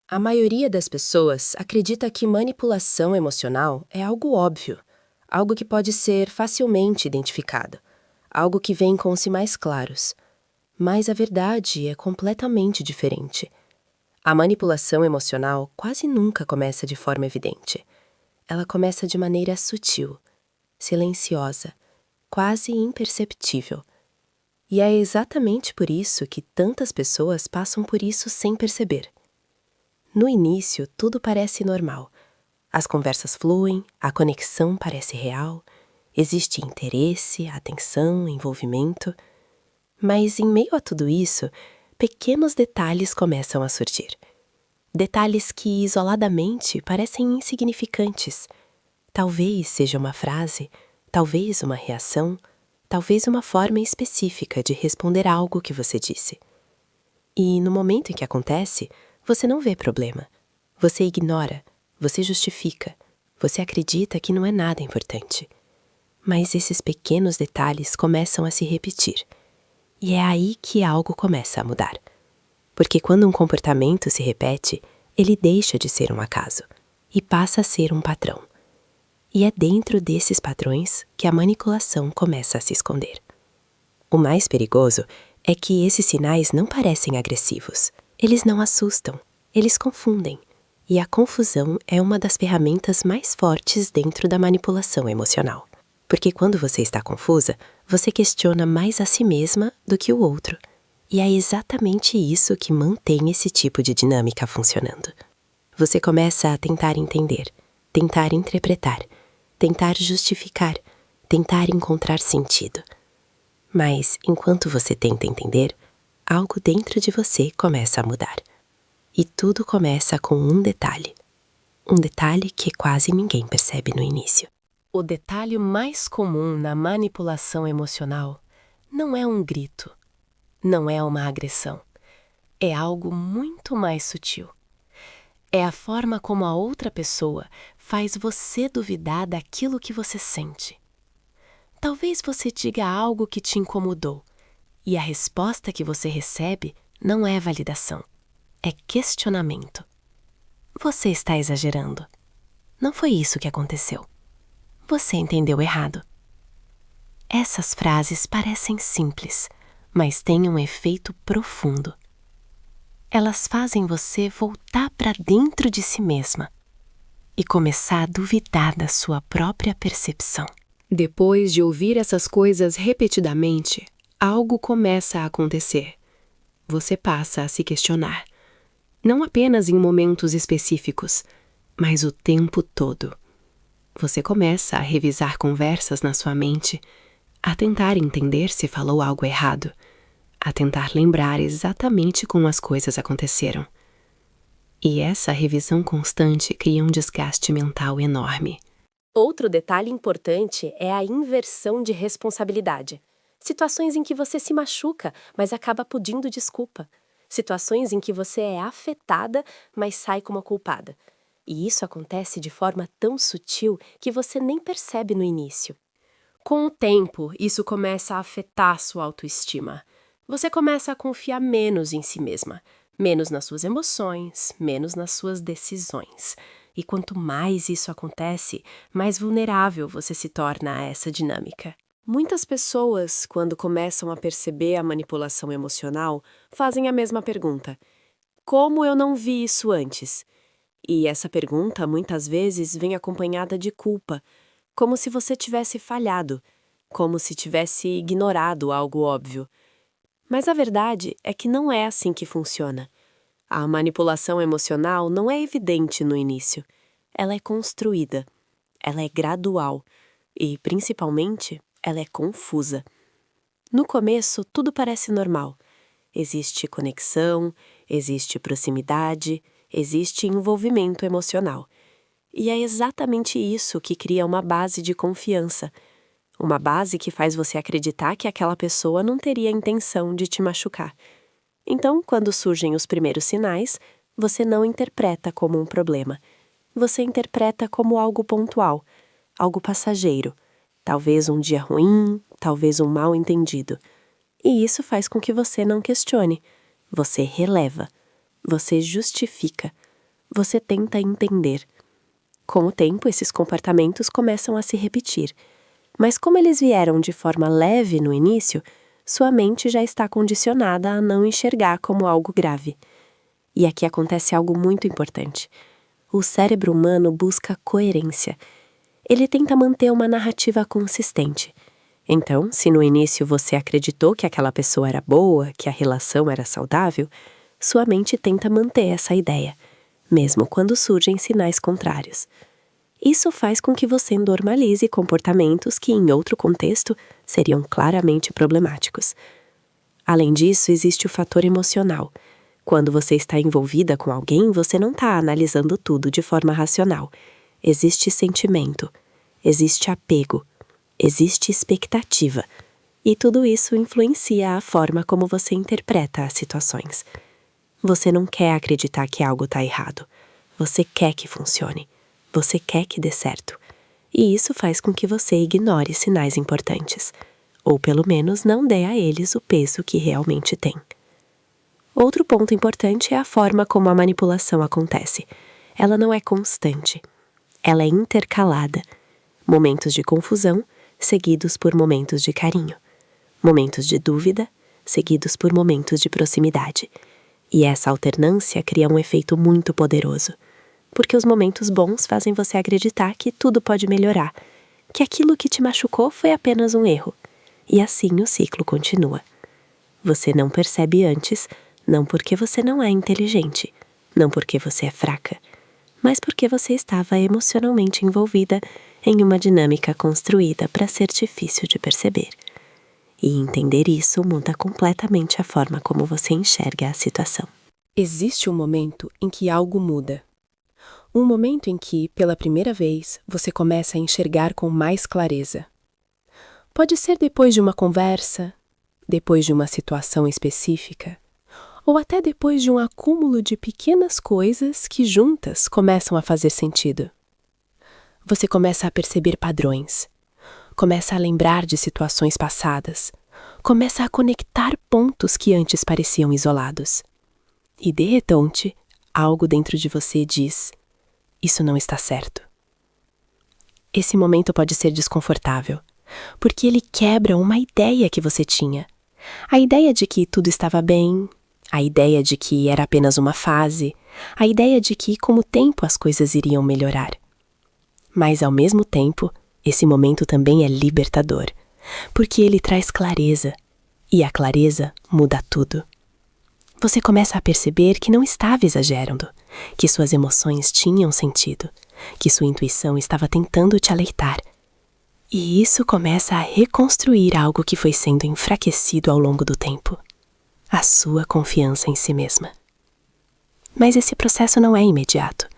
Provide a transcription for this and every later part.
A maioria das pessoas acredita que manipulação emocional é algo óbvio, algo que pode ser facilmente identificado, algo que vem com sinais claros. Mas a verdade é completamente diferente. A manipulação emocional quase nunca começa de forma evidente. Ela começa de maneira sutil, silenciosa, quase imperceptível. E é exatamente por isso que tantas pessoas passam por isso sem perceber. No início, tudo parece normal. As conversas fluem, a conexão parece real, existe interesse, atenção, envolvimento. Mas em meio a tudo isso, pequenos detalhes começam a surgir. Detalhes que, isoladamente, parecem insignificantes. Talvez seja uma frase, talvez uma reação, talvez uma forma específica de responder algo que você disse. E no momento em que acontece, você não vê problema. Você ignora, você justifica, você acredita que não é nada importante. Mas esses pequenos detalhes começam a se repetir. E é aí que algo começa a mudar. Porque quando um comportamento se repete, ele deixa de ser um acaso e passa a ser um padrão. E é dentro desses padrões que a manipulação começa a se esconder. O mais perigoso é que esses sinais não parecem agressivos. Eles não assustam, eles confundem. E a confusão é uma das ferramentas mais fortes dentro da manipulação emocional. Porque quando você está confusa, você questiona mais a si mesma do que o outro. E é exatamente isso que mantém esse tipo de dinâmica funcionando. Você começa a tentar entender, tentar interpretar, tentar justificar, tentar encontrar sentido. Mas, enquanto você tenta entender, algo dentro de você começa a mudar. E tudo começa com um detalhe. Um detalhe que quase ninguém percebe no início. O detalhe mais comum na manipulação emocional não é um grito, não é uma agressão. É algo muito mais sutil. É a forma como a outra pessoa faz você duvidar daquilo que você sente. Talvez você diga algo que te incomodou, e a resposta que você recebe não é validação, é questionamento. Você está exagerando. Não foi isso que aconteceu. Você entendeu errado. Essas frases parecem simples, mas têm um efeito profundo. Elas fazem você voltar para dentro de si mesma e começar a duvidar da sua própria percepção. Depois de ouvir essas coisas repetidamente, algo começa a acontecer. Você passa a se questionar, não apenas em momentos específicos, mas o tempo todo. Você começa a revisar conversas na sua mente, a tentar entender se falou algo errado, a tentar lembrar exatamente como as coisas aconteceram. E essa revisão constante cria um desgaste mental enorme. Outro detalhe importante é a inversão de responsabilidade. Situações em que você se machuca, mas acaba pedindo desculpa. Situações em que você é afetada, mas sai como a culpada. E isso acontece de forma tão sutil que você nem percebe no início. Com o tempo, isso começa a afetar sua autoestima. Você começa a confiar menos em si mesma, menos nas suas emoções, menos nas suas decisões. E quanto mais isso acontece, mais vulnerável você se torna a essa dinâmica. Muitas pessoas, quando começam a perceber a manipulação emocional, fazem a mesma pergunta: como eu não vi isso antes? E essa pergunta, muitas vezes, vem acompanhada de culpa, como se você tivesse falhado, como se tivesse ignorado algo óbvio. Mas a verdade é que não é assim que funciona. A manipulação emocional não é evidente no início. Ela é construída, ela é gradual e, principalmente, ela é confusa. No começo, tudo parece normal. Existe conexão, existe proximidade, existe envolvimento emocional. E é exatamente isso que cria uma base de confiança. Uma base que faz você acreditar que aquela pessoa não teria a intenção de te machucar. Então, quando surgem os primeiros sinais, você não interpreta como um problema. Você interpreta como algo pontual, algo passageiro. Talvez um dia ruim, talvez um mal-entendido. E isso faz com que você não questione. Você releva. Você justifica. Você tenta entender. Com o tempo, esses comportamentos começam a se repetir. Mas como eles vieram de forma leve no início, sua mente já está condicionada a não enxergar como algo grave. E aqui acontece algo muito importante. O cérebro humano busca coerência. Ele tenta manter uma narrativa consistente. Então, se no início você acreditou que aquela pessoa era boa, que a relação era saudável, sua mente tenta manter essa ideia, mesmo quando surgem sinais contrários. Isso faz com que você normalize comportamentos que, em outro contexto, seriam claramente problemáticos. Além disso, existe o fator emocional. Quando você está envolvida com alguém, você não está analisando tudo de forma racional. Existe sentimento, existe apego, existe expectativa. E tudo isso influencia a forma como você interpreta as situações. Você não quer acreditar que algo está errado. Você quer que funcione. Você quer que dê certo. E isso faz com que você ignore sinais importantes. Ou pelo menos não dê a eles o peso que realmente têm. Outro ponto importante é a forma como a manipulação acontece. Ela não é constante. Ela é intercalada. Momentos de confusão, seguidos por momentos de carinho. Momentos de dúvida, seguidos por momentos de proximidade. E essa alternância cria um efeito muito poderoso. Porque os momentos bons fazem você acreditar que tudo pode melhorar, que aquilo que te machucou foi apenas um erro. E assim o ciclo continua. Você não percebe antes, não porque você não é inteligente, não porque você é fraca, mas porque você estava emocionalmente envolvida em uma dinâmica construída para ser difícil de perceber. E entender isso muda completamente a forma como você enxerga a situação. Existe um momento em que algo muda. Um momento em que, pela primeira vez, você começa a enxergar com mais clareza. Pode ser depois de uma conversa, depois de uma situação específica, ou até depois de um acúmulo de pequenas coisas que juntas começam a fazer sentido. Você começa a perceber padrões, começa a lembrar de situações passadas, começa a conectar pontos que antes pareciam isolados. E de repente, algo dentro de você diz: isso não está certo. Esse momento pode ser desconfortável, porque ele quebra uma ideia que você tinha. A ideia de que tudo estava bem, a ideia de que era apenas uma fase, a ideia de que, com o tempo, as coisas iriam melhorar. Mas, ao mesmo tempo, esse momento também é libertador, porque ele traz clareza, e a clareza muda tudo. Você começa a perceber que não estava exagerando, que suas emoções tinham sentido, que sua intuição estava tentando te alertar. E isso começa a reconstruir algo que foi sendo enfraquecido ao longo do tempo. A sua confiança em si mesma. Mas esse processo não é imediato.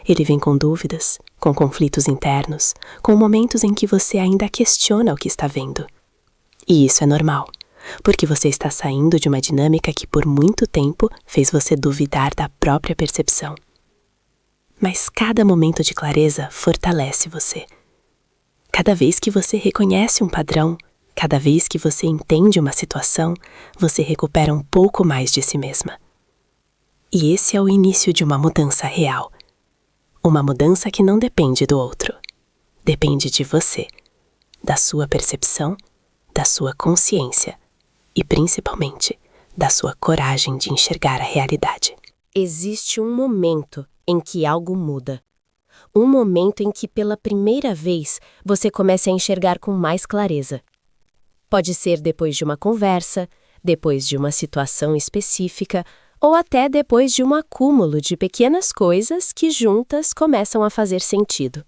Ele vem com dúvidas, com conflitos internos, com momentos em que você ainda questiona o que está vendo. E isso é normal, porque você está saindo de uma dinâmica que por muito tempo fez você duvidar da própria percepção. Mas cada momento de clareza fortalece você. Cada vez que você reconhece um padrão, cada vez que você entende uma situação, você recupera um pouco mais de si mesma. E esse é o início de uma mudança real. Uma mudança que não depende do outro. Depende de você, da sua percepção, da sua consciência e, principalmente, da sua coragem de enxergar a realidade. Existe um momento em que algo muda. Um momento em que, pela primeira vez, você começa a enxergar com mais clareza. Pode ser depois de uma conversa, depois de uma situação específica, ou até depois de um acúmulo de pequenas coisas que juntas começam a fazer sentido.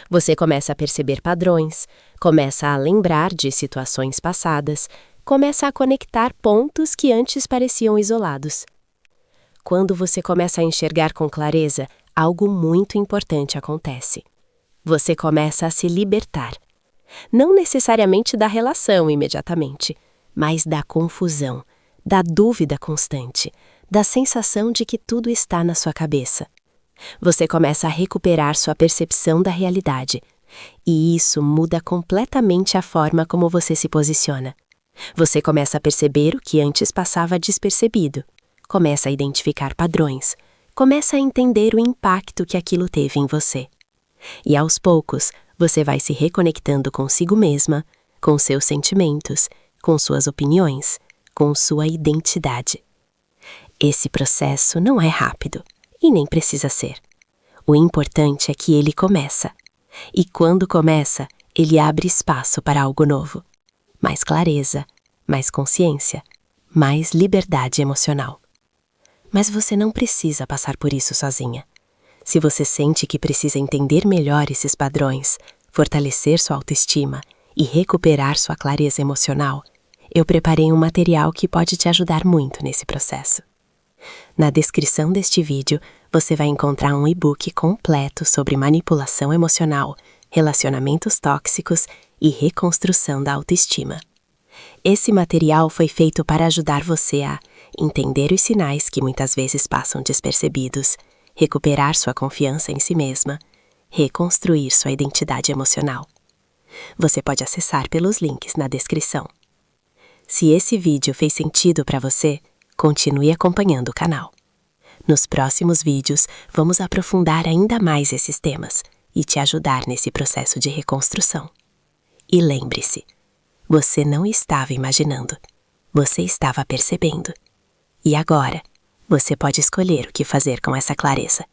Você começa a perceber padrões, começa a lembrar de situações passadas, começa a conectar pontos que antes pareciam isolados. Quando você começa a enxergar com clareza, algo muito importante acontece. Você começa a se libertar. Não necessariamente da relação imediatamente, mas da confusão, da dúvida constante, da sensação de que tudo está na sua cabeça. Você começa a recuperar sua percepção da realidade, e isso muda completamente a forma como você se posiciona. Você começa a perceber o que antes passava despercebido, começa a identificar padrões, começa a entender o impacto que aquilo teve em você. E aos poucos, você vai se reconectando consigo mesma, com seus sentimentos, com suas opiniões, com sua identidade. Esse processo não é rápido e nem precisa ser. O importante é que ele começa. E quando começa, ele abre espaço para algo novo. Mais clareza, mais consciência, mais liberdade emocional. Mas você não precisa passar por isso sozinha. Se você sente que precisa entender melhor esses padrões, fortalecer sua autoestima e recuperar sua clareza emocional, eu preparei um material que pode te ajudar muito nesse processo. Na descrição deste vídeo, você vai encontrar um e-book completo sobre manipulação emocional, relacionamentos tóxicos e reconstrução da autoestima. Esse material foi feito para ajudar você a entender os sinais que muitas vezes passam despercebidos, recuperar sua confiança em si mesma, reconstruir sua identidade emocional. Você pode acessar pelos links na descrição. Se esse vídeo fez sentido para você, continue acompanhando o canal. Nos próximos vídeos, vamos aprofundar ainda mais esses temas e te ajudar nesse processo de reconstrução. E lembre-se, você não estava imaginando, você estava percebendo. E agora, você pode escolher o que fazer com essa clareza.